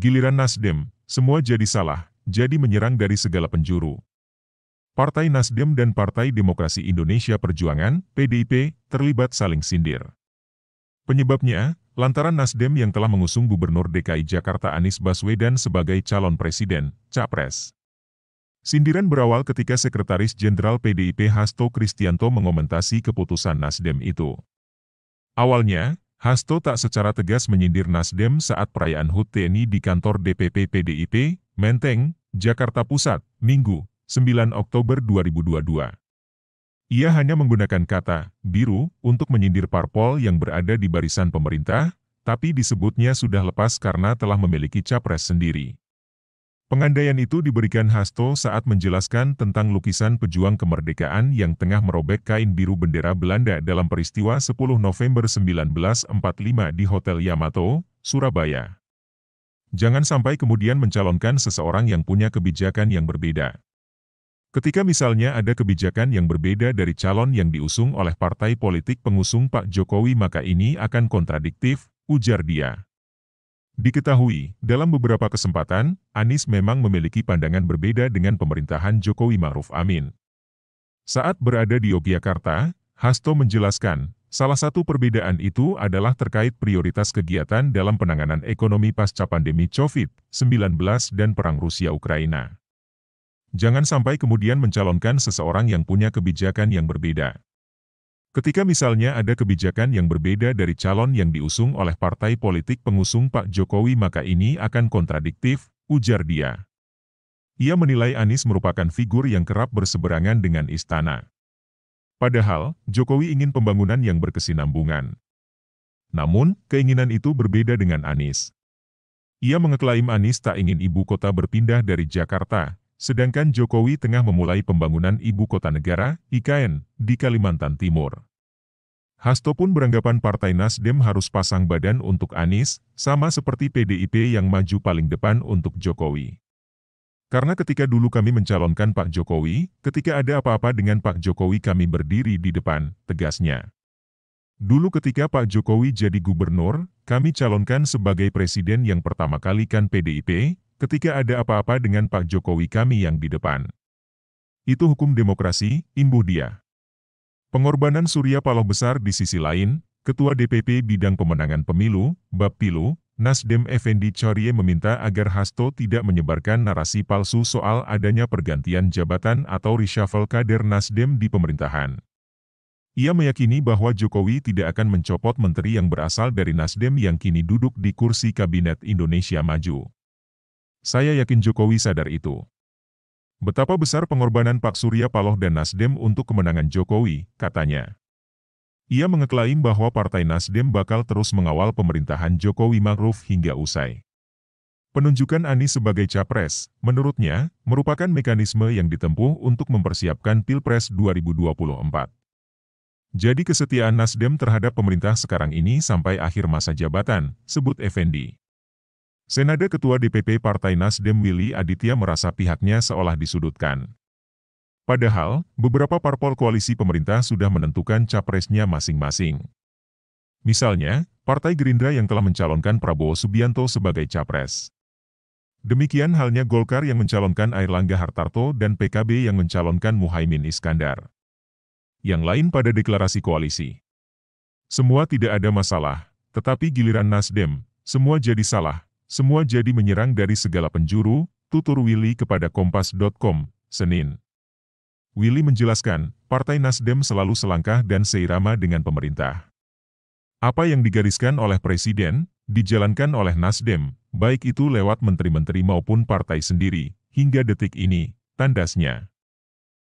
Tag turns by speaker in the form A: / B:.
A: Giliran Nasdem, semua jadi salah, jadi menyerang dari segala penjuru. Partai Nasdem dan Partai Demokrasi Indonesia Perjuangan, PDIP, terlibat saling sindir. Penyebabnya, lantaran Nasdem yang telah mengusung Gubernur DKI Jakarta Anies Baswedan sebagai calon presiden, capres. Sindiran berawal ketika Sekretaris Jenderal PDIP Hasto Kristianto mengomentasi keputusan Nasdem itu. Awalnya, Hasto tak secara tegas menyindir Nasdem saat perayaan HUT TNI di kantor DPP PDIP, Menteng, Jakarta Pusat, Minggu, 9 Oktober 2022. Ia hanya menggunakan kata biru untuk menyindir parpol yang berada di barisan pemerintah, tapi disebutnya sudah lepas karena telah memiliki capres sendiri. Pengandaian itu diberikan Hasto saat menjelaskan tentang lukisan pejuang kemerdekaan yang tengah merobek kain biru bendera Belanda dalam peristiwa 10 November 1945 di Hotel Yamato, Surabaya. Jangan sampai kemudian mencalonkan seseorang yang punya kebijakan yang berbeda. Ketika misalnya ada kebijakan yang berbeda dari calon yang diusung oleh partai politik pengusung Pak Jokowi maka ini akan kontradiktif, ujar dia. Diketahui, dalam beberapa kesempatan, Anies memang memiliki pandangan berbeda dengan pemerintahan Jokowi Ma'ruf Amin. Saat berada di Yogyakarta, Hasto menjelaskan, salah satu perbedaan itu adalah terkait prioritas kegiatan dalam penanganan ekonomi pasca pandemi COVID-19 dan perang Rusia-Ukraina. Jangan sampai kemudian mencalonkan seseorang yang punya kebijakan yang berbeda. Ketika misalnya ada kebijakan yang berbeda dari calon yang diusung oleh partai politik pengusung Pak Jokowi maka ini akan kontradiktif, ujar dia. Ia menilai Anies merupakan figur yang kerap berseberangan dengan istana. Padahal, Jokowi ingin pembangunan yang berkesinambungan. Namun, keinginan itu berbeda dengan Anies. Ia mengeklaim Anies tak ingin ibu kota berpindah dari Jakarta, sedangkan Jokowi tengah memulai pembangunan ibu kota negara, IKN, di Kalimantan Timur. Hasto pun beranggapan Partai Nasdem harus pasang badan untuk Anies, sama seperti PDIP yang maju paling depan untuk Jokowi. Karena ketika dulu kami mencalonkan Pak Jokowi, ketika ada apa-apa dengan Pak Jokowi kami berdiri di depan, tegasnya. Dulu ketika Pak Jokowi jadi gubernur, kami calonkan sebagai presiden yang pertama kali kan PDIP, ketika ada apa-apa dengan Pak Jokowi kami yang di depan. Itu hukum demokrasi, imbuh dia. Pengorbanan Surya Paloh besar di sisi lain, Ketua DPP Bidang Pemenangan Pemilu, Bappilu, Nasdem Effendi Chorie meminta agar Hasto tidak menyebarkan narasi palsu soal adanya pergantian jabatan atau reshuffle kader Nasdem di pemerintahan. Ia meyakini bahwa Jokowi tidak akan mencopot menteri yang berasal dari Nasdem yang kini duduk di kursi Kabinet Indonesia Maju. Saya yakin Jokowi sadar itu. Betapa besar pengorbanan Pak Surya Paloh dan Nasdem untuk kemenangan Jokowi, katanya. Ia mengeklaim bahwa Partai Nasdem bakal terus mengawal pemerintahan Jokowi Ma'ruf hingga usai. Penunjukan Anies sebagai capres, menurutnya, merupakan mekanisme yang ditempuh untuk mempersiapkan Pilpres 2024. Jadi kesetiaan Nasdem terhadap pemerintah sekarang ini sampai akhir masa jabatan, sebut Effendi. Senada Ketua DPP Partai Nasdem Willy Aditya merasa pihaknya seolah disudutkan. Padahal, beberapa parpol koalisi pemerintah sudah menentukan capresnya masing-masing. Misalnya, Partai Gerindra yang telah mencalonkan Prabowo Subianto sebagai capres. Demikian halnya Golkar yang mencalonkan Airlangga Hartarto dan PKB yang mencalonkan Muhaimin Iskandar. Yang lain pada deklarasi koalisi. Semua tidak ada masalah, tetapi giliran Nasdem, semua jadi salah. Semua jadi menyerang dari segala penjuru, tutur Willy kepada Kompas.com, Senin. Willy menjelaskan, Partai Nasdem selalu selangkah dan seirama dengan pemerintah. Apa yang digariskan oleh Presiden, dijalankan oleh Nasdem, baik itu lewat menteri-menteri maupun partai sendiri, hingga detik ini, tandasnya.